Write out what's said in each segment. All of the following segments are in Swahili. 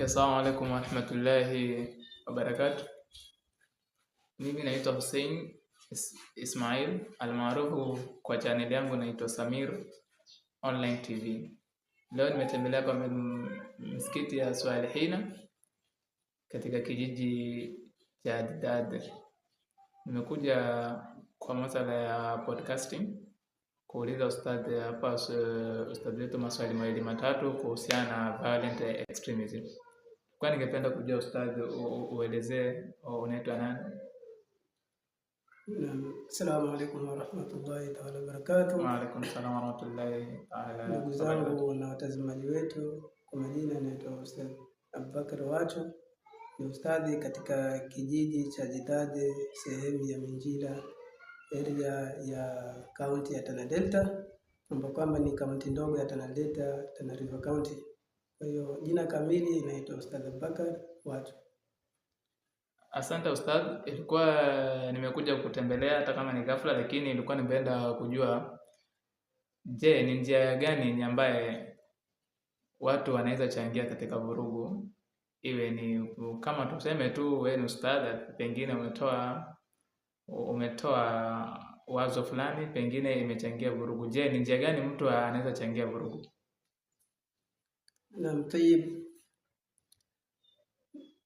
Okay, assalamu alaikum warahmatullahi wabarakatuh. Mimi naitwa Hussein Ismail almaarufu kwa channel yangu naitwa Samir Online TV. Leo nimetembelea kwa msikiti ya Swalihina katika kijiji cha Dad. Nimekuja kwa masala ya podcasting kuuliza ustadhi hapa ustadhi wetu maswali mawili matatu kuhusiana na violent extremism. Kwa ningependa kujua ustadhi, uelezee unaitwa nani? Assalamu alaikum warahmatullahi ta'ala wabarakatuh. Wa alaikum salaam warahmatullahi ta'ala. Ndugu zangu na watazamaji wetu, kwa majina naitwa Ustadh Abubakar Wacho, ni ustadhi katika kijiji cha Jidade, sehemu ya Minjila, area ya kaunti ya Tana Delta, ambapo kwamba ni kaunti ndogo ya Tana Delta, Tana River County. Kwa hiyo jina kamili naitwa Ustadh Abubakar Wacho. Asante ustadh, ilikuwa nimekuja kutembelea hata kama ni ghafla, lakini ilikuwa nimependa kujua, je, ni njia gani ambaye watu wanaweza changia katika vurugu? Iwe ni kama tuseme tu wewe ni ustadh, pengine umetoa wazo fulani, pengine imechangia vurugu. Je, ni njia gani mtu anaweza changia vurugu? Naam, tayeb.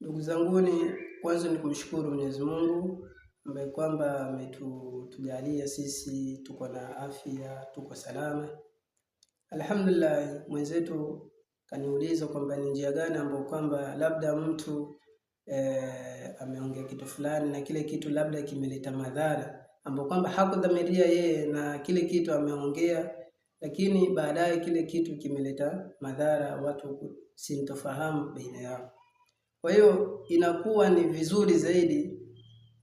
Ndugu zanguni, kwanza ni kumshukuru Mwenyezi Mungu ambaye kwamba ametujalia sisi tuko na afya, tuko salama. Alhamdulillah. Mwenzetu kaniuliza kwamba ni njia gani ambayo kwamba labda mtu ameongea kitu fulani na kile kitu labda kimeleta madhara ambayo kwamba hakudhamiria yeye, na kile kitu ameongea lakini baadaye kile kitu kimeleta madhara, watu sintofahamu baina yao. Kwa hiyo inakuwa ni vizuri zaidi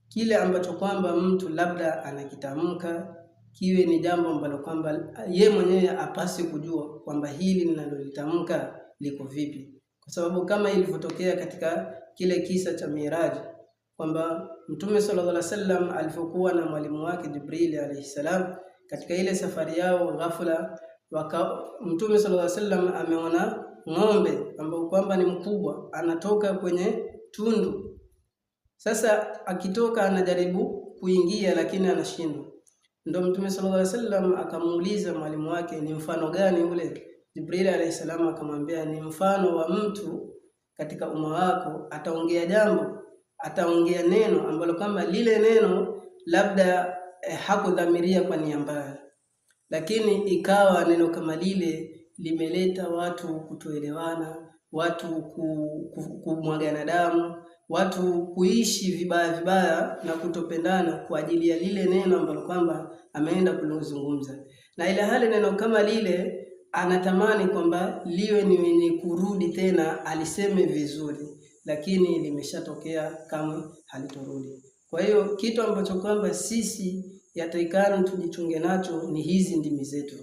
kile ambacho kwamba mtu labda anakitamka kiwe ni jambo ambalo kwamba yeye mwenyewe apasi kujua kwamba hili ninalolitamka liko vipi, kwa sababu kama ilivyotokea katika kile kisa cha Miraji kwamba Mtume sallallahu alaihi wasallam alipokuwa na mwalimu wake Jibril alayhi salam katika ile safari yao, ghafla Mtume sallallahu alaihi wasallam ameona ng'ombe ambao kwamba ni mkubwa anatoka kwenye tundu. Sasa akitoka anajaribu kuingia lakini anashindwa. Ndio Mtume sallallahu alaihi wasallam akamuuliza mwalimu wake ni mfano gani ule. Jibril alayhi salam akamwambia ni mfano wa mtu katika umma wako ataongea jambo, ataongea neno ambalo kama lile neno labda hakudhamiria kwa nia mbaya, lakini ikawa neno kama lile limeleta watu kutoelewana, watu kumwagana damu, watu kuishi vibaya na kutopendana kwa ajili ya lile neno ambalo kwamba ameenda kulizungumza. Na ile hali neno kama lile anatamani kwamba liwe ni wenye kurudi tena aliseme vizuri, lakini limeshatokea kama halitorudi. Kwa hiyo kitu ambacho kwamba sisi yatakikana tujichunge nacho ni hizi ndimi zetu.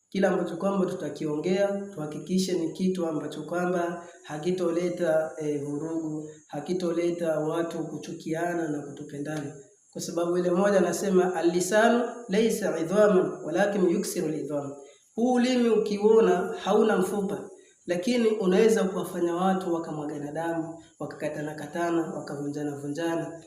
Kila ambacho kwamba tutakiongea tuhakikishe ni kitu ambacho kwamba hakitoleta vurugu, hakitoleta watu kuchukiana na kutupendana, kwa sababu ile moja anasema al-lisanu laysa idhaman walakin yuksiru al-idham. Huu ulimi ukiona hauna mfupa, lakini unaweza kuwafanya watu wakamwagana damu, wakakatana, wakavunjana,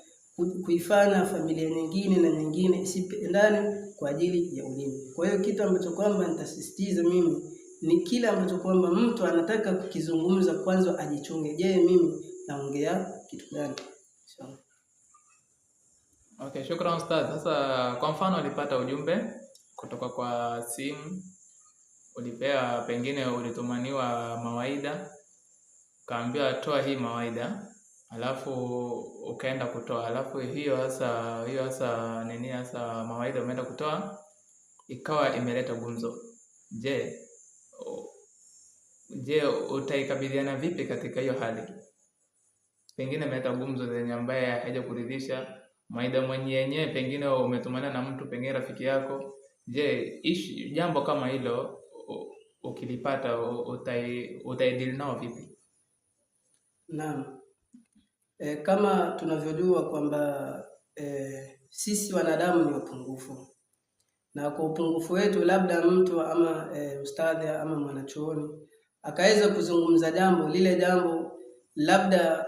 kuifanya familia nyingine na nyingine isipendane kwa ajili ya ulimi. Kwa hiyo kitu ambacho kwamba nitasisitiza mimi ni kile ambacho kwamba mtu anataka kukizungumza kwanza ajichunge. Je, mimi naongea kitu gani? Okay, shukrani ustadh. Sasa kwa mfano ulipata ujumbe kutoka kwa simu, ulipea pengine ulitumaniwa mawaida, kaambiwa toa hii mawaida, alafu ukaenda kutoa, alafu hiyo hasa mawaida umeenda kutoa ikawa imeleta gumzo. Je, utaikabiliana vipi katika hiyo hali? Pengine imeleta gumzo zenye ambaye haijakuridhisha, mawaida mwenyewe pengine umetumana na mtu, pengine rafiki yako. Je, jambo kama hilo ukilipata utaidili nao vipi? Naam. Kama tunavyojua kwamba sisi wanadamu ni wapungufu, na kwa upungufu wetu labda mtu ama ustadhi ama mwanachuoni akaweza kuzungumza jambo, lile jambo labda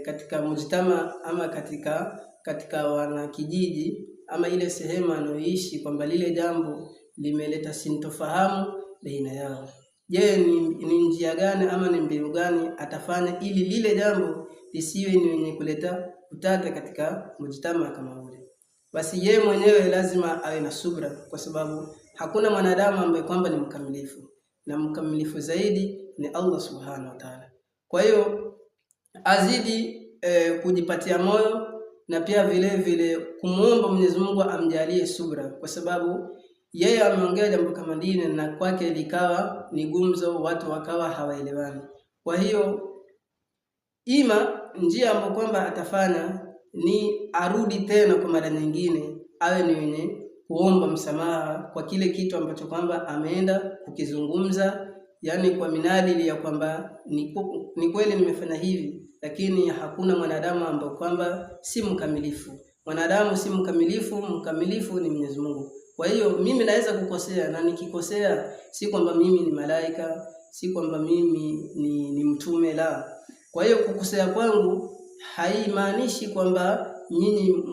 katika mujtama ama katika wanakijiji ama ile sehemu anayoishi, kwamba lile jambo limeleta sintofahamu baina yao. Je, ni njia gani ama ni mbinu gani atafanya ili lile jambo lisiwe ni wenye kuleta utata katika mujtama kama ule? Basi yeye mwenyewe lazima awe na subra, kwa sababu hakuna mwanadamu ambaye kwamba ni mkamilifu, na mkamilifu zaidi ni Allah subhanahu wa ta'ala. Kwa hiyo azidi kujipatia moyo na pia vile vile kumuomba Mwenyezi Mungu amjalie subra, kwa sababu yeye ameongea jambo kama dini na kwake likawa ni gumzo, watu wakawa hawaelewani. Kwa hiyo ima njia ambayo kwamba atafanya ni arudi tena kwa mara nyingine, awe ni mwenye kuomba msamaha kwa kile kitu ambacho kwamba ameenda kukizungumza, yani kwa minadili ya kwamba ni kweli nimefanya hivi, lakini hakuna mwanadamu ambaye kwamba si mkamilifu. Mwanadamu si mkamilifu, mkamilifu ni Mwenyezi Mungu. Kwa hiyo mimi naweza kukosea, na nikikosea si kwamba mimi ni malaika, si kwamba mimi ni mtume, la. Kwa hiyo kukosea kwangu haimaanishi kwamba nyinyi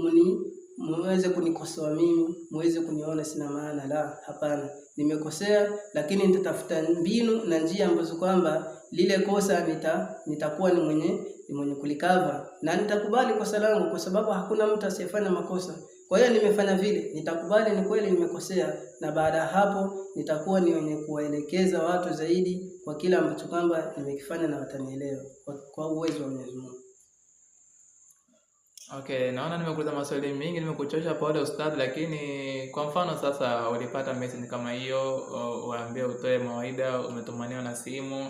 muweze kunikosoa mimi, muweze kuniona sina maana, la, hapana. Nimekosea, lakini nitatafuta mbinu na njia ambazo kwamba lile kosa nitakuwa ni mwenye kulikava, na nitakubali kosa langu, kwa sababu hakuna mtu asiyefanya makosa. Kwa hiyo nimefanya vile, nitakubali ni kweli nimekosea, na baada ya hapo nitakuwa ni mwenye kuwaelekeza watu zaidi kwa kila ambacho kwamba nimekifanya, na watanielewa kwa uwezo wa Mwenyezi Mungu. Okay, naona nimekuuliza maswali mengi, nimekuchosha pole ustadhi, lakini kwa mfano sasa ulipata message kama hiyo, waambie utoe mawaida, umetumaniwa na simu,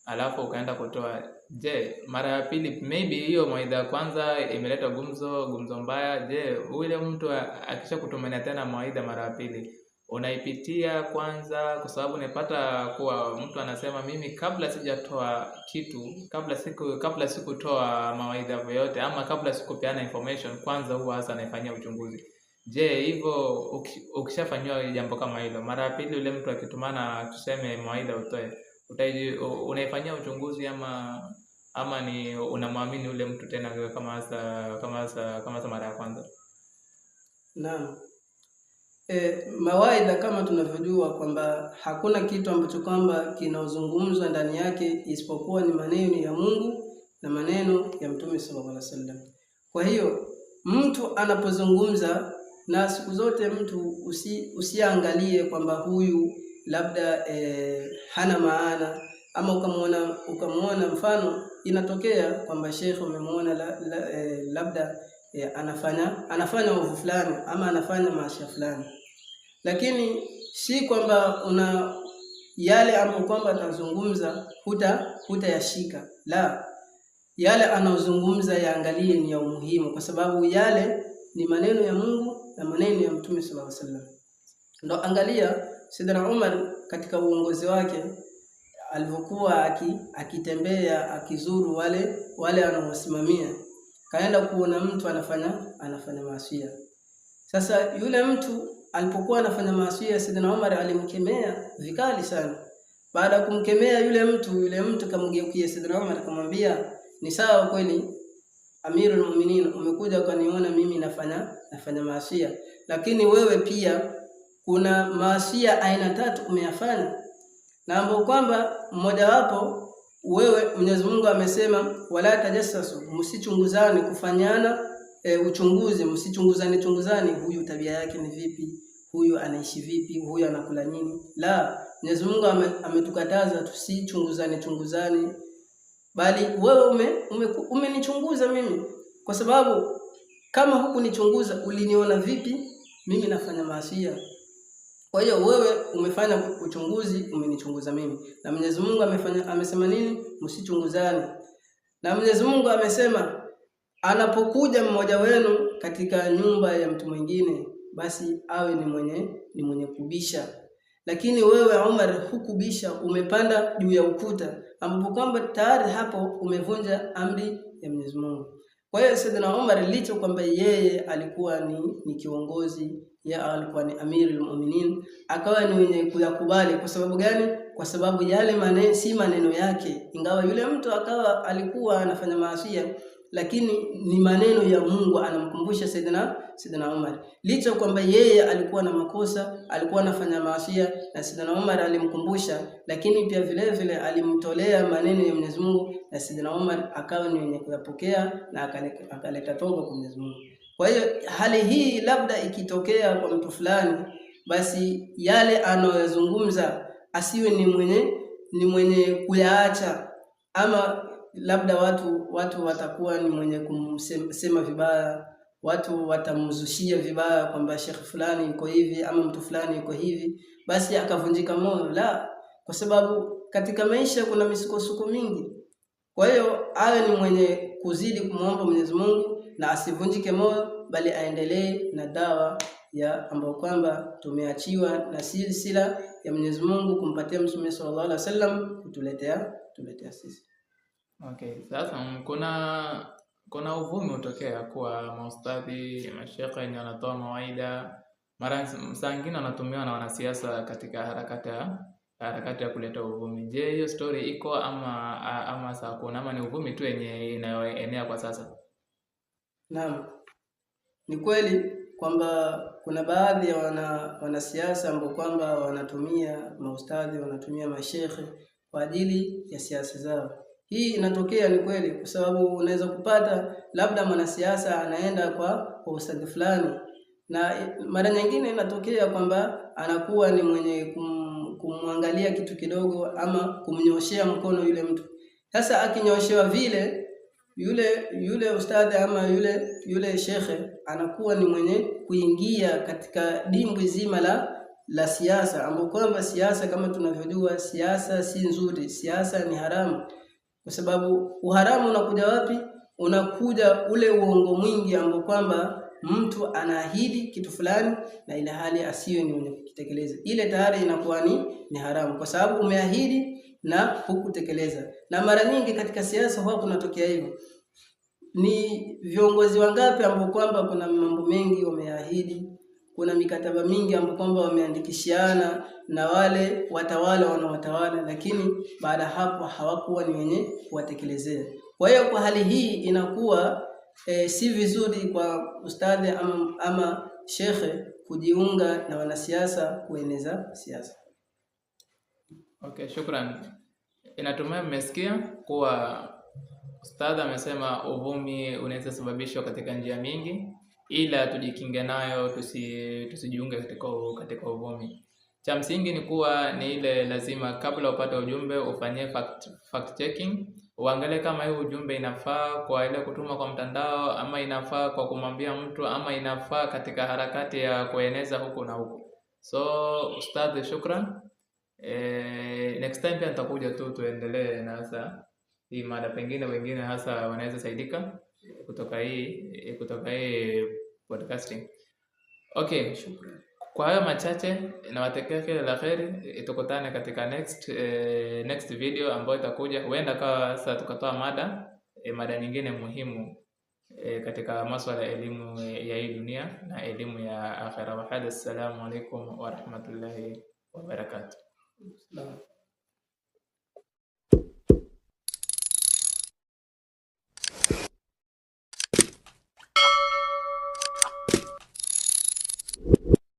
alafu ukaenda kutoa. Je, mara ya pili maybe hiyo mawaida ya kwanza imeleta gumzo mbaya. Je, ule mtu akisha kutumania tena mawaida mara ya pili, unaipitia kwanza? Kwa sababu nimepata kuwa mtu anasema mimi kabla sijatoa kitu, kabla sikutoa mawaidha yoyote, ama kabla sikupeana information, kwanza huwa hasa naifanyia uchunguzi. Je, hivyo ukishafanywa jambo kama hilo mara ya pili, ule mtu akitumana tuseme mawaidha utoe, unaifanyia uchunguzi ama ni unamwamini ule mtu tena kama mara ya kwanza? Naam. Mawaidha kama tunavyojua kwamba hakuna kitu ambacho kwamba kinaozungumzwa ndani yake isipokuwa ni maneno ya Mungu na maneno ya Mtume sallallahu alaihi wasallam. Kwa hiyo mtu anapozungumza, na siku zote mtu usiangalie kwamba huyu labda hana maana, ama ukamuona mfano inatokea kwamba shekhe umemwona labda anafanya ovu fulani ama anafanya maasi fulani, lakini si kwamba yale ambayo kwamba atazungumza hutayashika, la, yale anaozungumza yaangalie ni ya umuhimu, kwa sababu yale ni maneno ya Mungu na maneno ya Mtume sallallahu alaihi wasallam. Ndio angalia Sayyidina Umar katika uongozi wake alivyokuwa akitembea akizuru wale anaosimamia, kaenda kuona mtu anafanya maasi. Sasa yule mtu alipokuwa anafanya maasi, Sayyidina Umar alimkemea vikali sana. Baada ya kumkemea yule mtu kamgeukia Sayyidina Umar akamwambia, ni sawa kweli Amirul Mu'minin, umekuja ukaniona mimi nafanya maasi, lakini wewe pia kuna maasi aina 3 umeyafanya, na ambao kwamba mmoja wapo wewe Mwenyezi Mungu amesema wala tajassasu, msichunguzane kufanyana uchunguzi, msichunguzane huyu tabia yake ni vipi, huyu anaishi vipi, huyu anakula nini. La, Mwenyezi Mungu ametukataza tusichunguzane, bali wewe umenichunguza mimi, kwa sababu kama hukunichunguza uliniona vipi mimi nafanya maasi. Kwa hiyo wewe umefanya uchunguzi, umenichunguza mimi. Na Mwenyezi Mungu amesema nini? Msichunguzane. Na Mwenyezi Mungu amesema anapokuja mmoja wenu katika nyumba ya mtu mwingine, basi awe ni mwenye kubisha. Lakini wewe Umar hukubisha, umepanda juu ya ukuta, ambapo kwamba tayari hapo umevunja amri ya Mwenyezi Mungu. Kwa hiyo Sayyidina Umar licho kwamba yeye alikuwa ni kiongozi, ya alikuwa ni Amirul Mu'minin, akawa ni mwenye kuyakubali. Kwa sababu gani? kwa sababu yale maneno si maneno yake, ingawa yule mtu akawa alikuwa anafanya maasi, lakini ni maneno ya Mungu anamkumbusha Saidina Umar. Licha kwamba yeye alikuwa na makosa, alikuwa anafanya maasi na Saidina Umar alimkumbusha, lakini pia vile vile alimtolea maneno ya Mwenyezi Mungu na Saidina Umar akawa ni mwenye kuyapokea na akaleta toba kwa Mwenyezi Mungu. Kwa hiyo hali hii labda ikitokea kwa mtu fulani, basi yale anayozungumza asiwe ni mwenye kuyaacha, ama labda watu watakuwa ni mwenye kumsema vibaya, watu watamzushia vibaya kwamba Sheikh fulani yuko hivi ama mtu fulani yuko hivi, basi akavunjika moyo. La, kwa sababu katika maisha kuna misukosuko mingi. Kwa hiyo awe ni mwenye kuzidi kumwomba Mwenyezi Mungu na asivunjike moyo, bali aendelee na dawa ya ambayo kwamba tumeachiwa na silsila ya Mwenyezi Mungu kumpatia Mtume sallallahu alaihi wasallam kutuletea sisi. Okay, sasa kuna uvumi utokea kuwa maustadhi, mashekhe wenye wanatoa mawaida mara nyingine wanatumiwa na wanasiasa katika harakati ya kuleta uvumi. Je, hiyo story iko ama saa kuna ama ni uvumi tu yenye inayoenea kwa sasa? Naam, ni kweli kwamba kuna baadhi ya wanasiasa ambao kwamba wanatumia maustadhi, wanatumia mashekhe kwa ajili ya siasa zao. Hii inatokea, ni kweli, kwa sababu unaweza kupata labda mwanasiasa anaenda kwa ustadhi fulani, na mara nyingine inatokea kwamba anakuwa ni mwenye kumwangalia kitu kidogo ama kumnyoshea mkono yule mtu. Sasa akinyoshewa vile, yule ustadhi ama yule shekhe anakuwa ni mwenye kuingia katika dimbwi zima la siasa, ambapo kwamba siasa kama tunavyojua, siasa si nzuri, siasa ni haramu. Kwa sababu uharamu unakuja wapi? Unakuja ule uongo mwingi ambao kwamba mtu anaahidi kitu fulani na ile hali asiyo ni mwenye kukitekeleza. Ile tayari inakuwa ni haramu, kwa sababu umeahidi na hukutekeleza. Na mara nyingi katika siasa huwa kunatokea hivyo. Ni viongozi wangapi ambao kwamba kuna mambo mengi wameahidi, kuna mikataba mingi ambapo kwamba wameandikishiana na wale watawala wanaotawala, lakini baada hapo hawakuwa ni wenye kuwatekelezea. Kwa hiyo kwa hali hii inakuwa si vizuri kwa ustadhi ama shekhe kujiunga na wanasiasa kueneza siasa. Okay, shukran. Inatumai mmesikia kuwa ustadhi amesema uvumi unaweza sababishwa katika njia mingi, ila tujikinge nayo, tusijiunge katika uvumi. Cha msingi ni kuwa ni ile lazima kabla upate ujumbe ufanyie fact checking, uangalie kama hiyo ujumbe inafaa kwa ile kutuma kwa mtandao, ama inafaa kwa kumwambia mtu, ama inafaa katika harakati ya kueneza huku na huku. So ustadhi, shukran. Next time pia nitakuja tuendelee na sasa hii mada, pengine wengine hasa wanaweza saidika kutoka hii podcasting. Okay, shukran. Kwa hayo machache nawatakia kila la kheri. Tukutane katika next video ambayo itakuja. Huenda kawa sasa tukatoa mada nyingine muhimu katika masuala ya elimu ya hii dunia na elimu ya akhera. Wa hada, assalamu alaikum wa rahmatullahi wa barakatuh.